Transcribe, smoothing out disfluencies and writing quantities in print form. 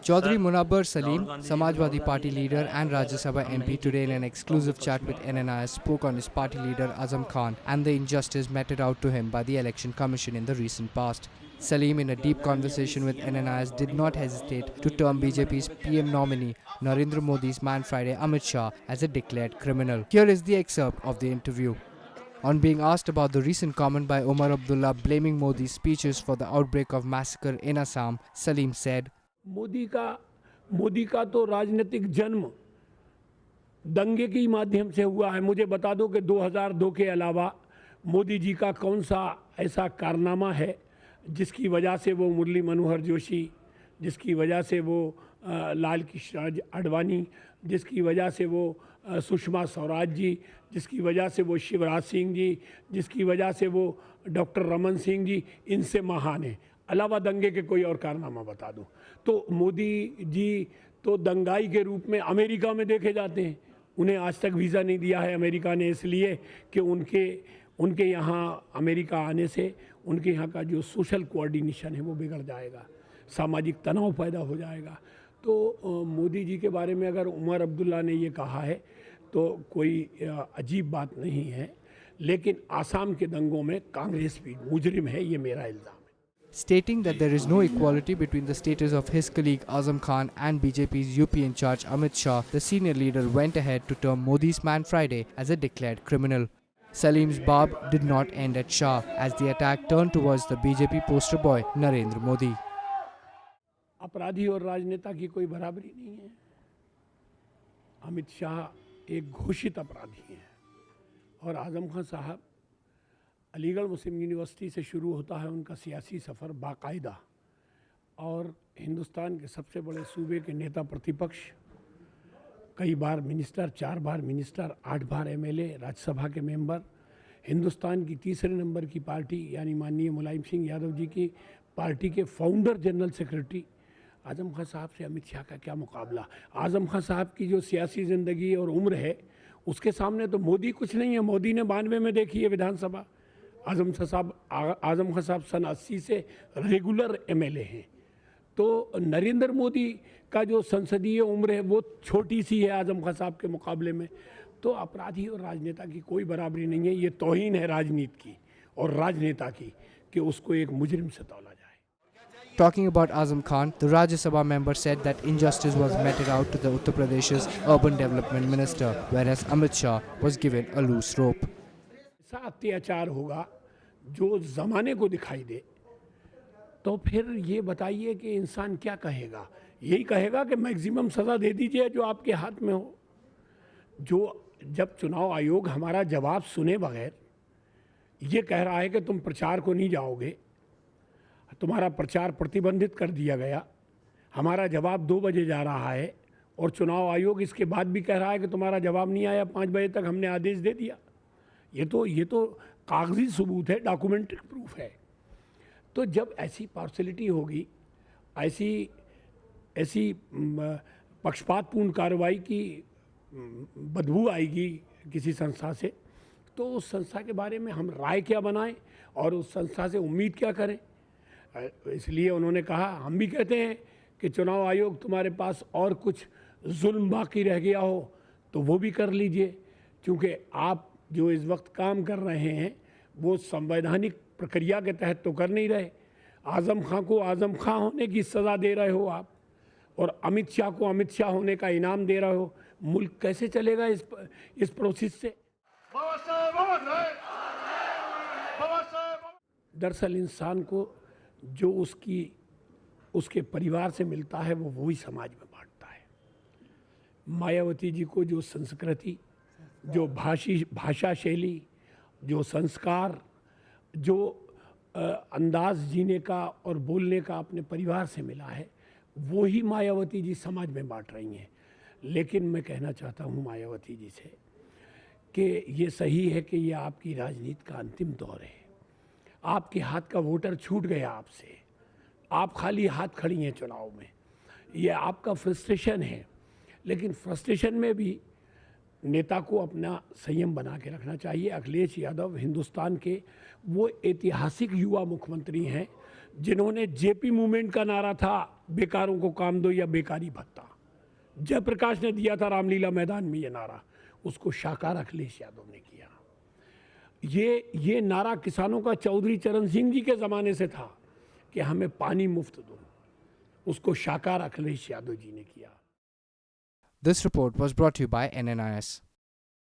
Chaudhry Munawwar Salim, Samajwadi Party leader and Rajya Sabha MP, today in an exclusive chat with NNIS spoke on his party leader Azam Khan and the injustice meted out to him by the Election Commission in the recent past. Salim, in a deep conversation with NNIS, did not hesitate to term BJP's PM nominee Narendra Modi's man Friday Amit Shah as a declared criminal. Here is the excerpt of the interview. On being asked about the recent comment by Omar Abdullah blaming Modi's speeches for the outbreak of massacre in Assam, Salim said, Modi का तो राजनीतिक जन्म दंगे के माध्यम से हुआ है। मुझे बता दो कि 2002 के अलावा मोदी जी का कौन सा ऐसा कारनामा है जिसकी वजह से वो मुरली मनोहर जोशी, जिसकी वजह से वो लाल कृष्ण आडवाणी, जिसकी वजह से वो सुषमा स्वराज जी, जिसकी वजह से वो शिवराज सिंह जी, जिसकी वजह से वो डॉक्टर रमन सिंह जी, इनसे महान है। अलावा दंगे के कोई और कारनामा बता दो। तो मोदी जी तो दंगाई के रूप में अमेरिका में देखे जाते हैं। उन्हें आज तक वीज़ा नहीं दिया है अमेरिका ने, इसलिए कि उनके यहाँ अमेरिका आने से उनके यहाँ का जो सोशल कोऑर्डिनेशन है वो बिगड़ जाएगा, सामाजिक तनाव पैदा हो जाएगा। तो मोदी जी के बारे में अगर उमर अब्दुल्ला ने ये कहा है तो कोई अजीब बात नहीं है, लेकिन आसाम के दंगों में कांग्रेस भी मुजरिम है, ये मेरा इल्ज़ाम है। Stating that there is no equality between the status of his colleague Azam Khan and BJP's UP in charge Amit Shah, the senior leader went ahead to term Modi's man Friday as a declared criminal. Salim's barb did not end at Shah as the attack turned towards the BJP poster boy Narendra Modi. अपराधी और राजनेता की कोई बराबरी नहीं है। अमित शाह एक घोषित अपराधी हैं और आजम खान साहब अलीगढ़ मुस्लिम यूनिवर्सिटी से शुरू होता है उनका सियासी सफ़र बाकायदा, और हिंदुस्तान के सबसे बड़े सूबे के नेता प्रतिपक्ष, कई बार मिनिस्टर, 4 बार मिनिस्टर, 8 बार एमएलए, राज्यसभा के मेंबर, हिंदुस्तान की तीसरे नंबर की पार्टी यानी माननीय मुलायम सिंह यादव जी की पार्टी के founder general secretary Azam Khan साहब से अमित शाह का क्या मुकाबला। आजम खान साहब की जो सियासी ज़िंदगी और उम्र है उसके सामने तो मोदी कुछ नहीं है। मोदी ने 92 में देखी है विधानसभा। आजम खान साहब सन 80 से रेगुलर एमएलए हैं। तो नरेंद्र मोदी का जो संसदीय उम्र है वो छोटी सी है आजम खान साहब के मुकाबले में। तो अपराधी और राजनेता की कोई बराबरी नहीं है। ये तौहीन है राजनीति की और राजनेता की कि उसको एक मुजरिम से तौला जाए। Talking about Azam Khan, the Rajya Sabha member said that injustice was meted out to the Uttar Pradesh's urban development minister, whereas Amit Shah was given a loose rope. ऐसा अत्याचार होगा जो ज़माने को दिखाई दे तो फिर ये बताइए कि इंसान क्या कहेगा। यही कहेगा कि मैक्सिमम सज़ा दे दीजिए जो आपके हाथ में हो। जो जब चुनाव आयोग हमारा जवाब सुने बगैर ये कह रहा है कि तुम प्रचार को नहीं जाओगे, तुम्हारा प्रचार प्रतिबंधित कर दिया गया, हमारा जवाब 2 बजे जा रहा है, और चुनाव आयोग इसके बाद भी कह रहा है कि तुम्हारा जवाब नहीं आया, 5 बजे तक हमने आदेश दे दिया। ये तो कागजी सबूत है, डॉक्यूमेंट्री प्रूफ है। तो जब ऐसी पार्शलिटी होगी, ऐसी पक्षपातपूर्ण कार्रवाई की बदबू आएगी किसी संस्था से, तो उस संस्था के बारे में हम राय क्या बनाएं और उस संस्था से उम्मीद क्या करें। इसलिए उन्होंने कहा, हम भी कहते हैं कि चुनाव आयोग तुम्हारे पास और कुछ जुल्म बाकी रह गया हो तो वो भी कर लीजिए, क्योंकि आप जो इस वक्त काम कर रहे हैं वो संवैधानिक प्रक्रिया के तहत तो कर नहीं रहे। आज़म खां को आज़म खां होने की सज़ा दे रहे हो आप, और अमित शाह को अमित शाह होने का इनाम दे रहे हो। मुल्क कैसे चलेगा इस प्रोसेस से। दरअसल इंसान को जो उसके परिवार से मिलता है वो वही समाज में बांटता है। मायावती जी को जो संस्कृति, जो भाषा शैली, जो संस्कार, जो अंदाज जीने का और बोलने का अपने परिवार से मिला है, वो ही मायावती जी समाज में बांट रही हैं। लेकिन मैं कहना चाहता हूँ मायावती जी से कि ये सही है कि ये आपकी राजनीति का अंतिम दौर है। आपके हाथ का वोटर छूट गया आपसे, आप खाली हाथ खड़ी हैं चुनाव में। ये आपका फ्रस्ट्रेशन है, लेकिन फ्रस्ट्रेशन में भी नेता को अपना संयम बना के रखना चाहिए। अखिलेश यादव हिंदुस्तान के वो ऐतिहासिक युवा मुख्यमंत्री हैं जिन्होंने जेपी मूवमेंट का नारा था बेकारों को काम दो या बेकारी भत्ता, जयप्रकाश ने दिया था रामलीला मैदान में ये नारा, उसको साकार अखिलेश यादव ने किया। ये नारा किसानों का चौधरी चरण सिंह जी के ज़माने से था कि हमें पानी मुफ्त दो, उसको साकार अखिलेश यादव जी ने किया। This report was brought to you by NNIS.